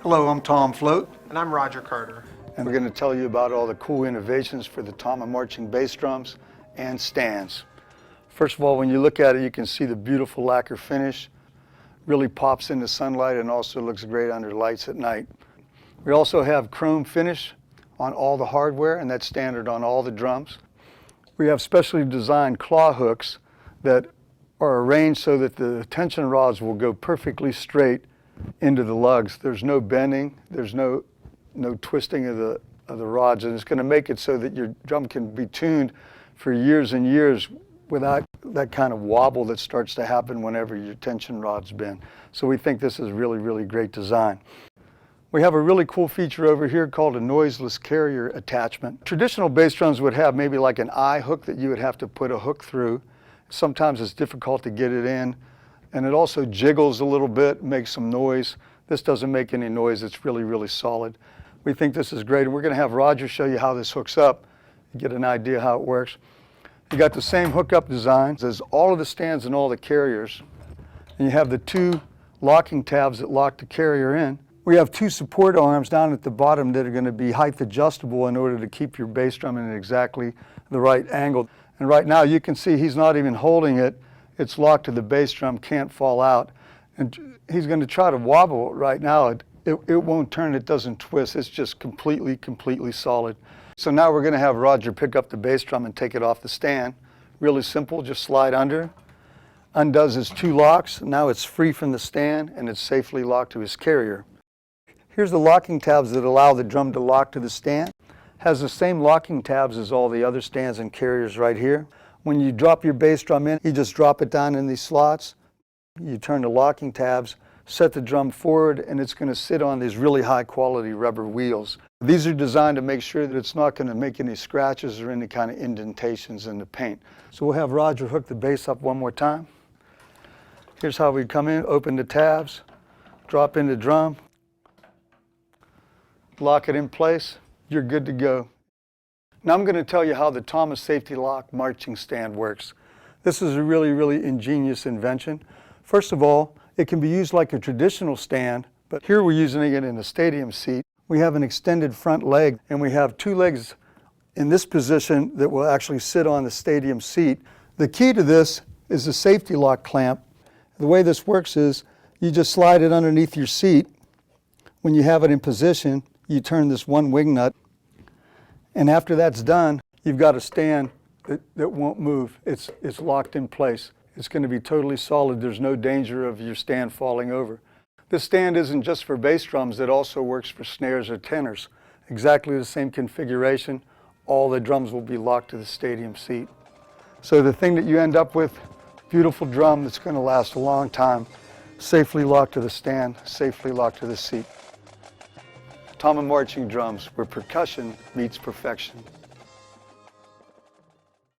Hello, I'm Tom Float. And I'm Roger Carter. And we're going to tell you about all the cool innovations for the Tama marching bass drums and stands. First of all, when you look at it, you can see the beautiful lacquer finish. Really pops in the sunlight and also looks great under lights at night. We also have chrome finish on all the hardware, and that's standard on all the drums. We have specially designed claw hooks that are arranged so that the tension rods will go perfectly straight into the lugs. There's no bending, there's no twisting of the rods, and it's going to make it so that your drum can be tuned for years and years without that kind of wobble that starts to happen whenever your tension rod's bend. So we think this is really, really great design. We have a really cool feature over here called a Noiseless Carrier attachment. Traditional bass drums would have maybe like an eye hook that you would have to put a hook through. Sometimes it's difficult to get it in, and it also jiggles a little bit, makes some noise. This doesn't make any noise. It's really, really solid. We think this is great, and we're going to have Roger show you how this hooks up and get an idea how it works. You got the same hookup design as all of the stands and all the carriers, and you have the two locking tabs that lock the carrier in. We have two support arms down at the bottom that are going to be height adjustable in order to keep your bass drum in exactly the right angle. And right now you can see he's not even holding it. It's locked to the bass drum, can't fall out. And he's going to try to wobble right now. It won't turn, it doesn't twist. It's just completely solid. So now we're going to have Roger pick up the bass drum and take it off the stand. Really simple, just slide under. Undoes his two locks. Now it's free from the stand and it's safely locked to his carrier. Here's the locking tabs that allow the drum to lock to the stand. Has the same locking tabs as all the other stands and carriers right here. When you drop your bass drum in, you just drop it down in these slots. You turn the locking tabs, set the drum forward, and it's going to sit on these really high quality rubber wheels. These are designed to make sure that it's not going to make any scratches or any kind of indentations in the paint. So we'll have Roger hook the bass up one more time. Here's how we come in, open the tabs, drop in the drum, lock it in place, you're good to go. Now I'm going to tell you how the Tama Safety Lock marching stand works. This is a really ingenious invention. First of all, it can be used like a traditional stand, but here we're using it in a stadium seat. We have an extended front leg, and we have two legs in this position that will actually sit on the stadium seat. The key to this is the safety lock clamp. The way this works is you just slide it underneath your seat. When you have it in position, you turn this one wing nut, and after that's done, you've got a stand that won't move. It's locked in place. It's going to be totally solid. There's no danger of your stand falling over. This stand isn't just for bass drums, it also works for snares or tenors. Exactly the same configuration. All the drums will be locked to the stadium seat. So the thing that you end up with, beautiful drum that's going to last a long time, safely locked to the stand, safely locked to the seat. Tama marching drums, where percussion meets perfection.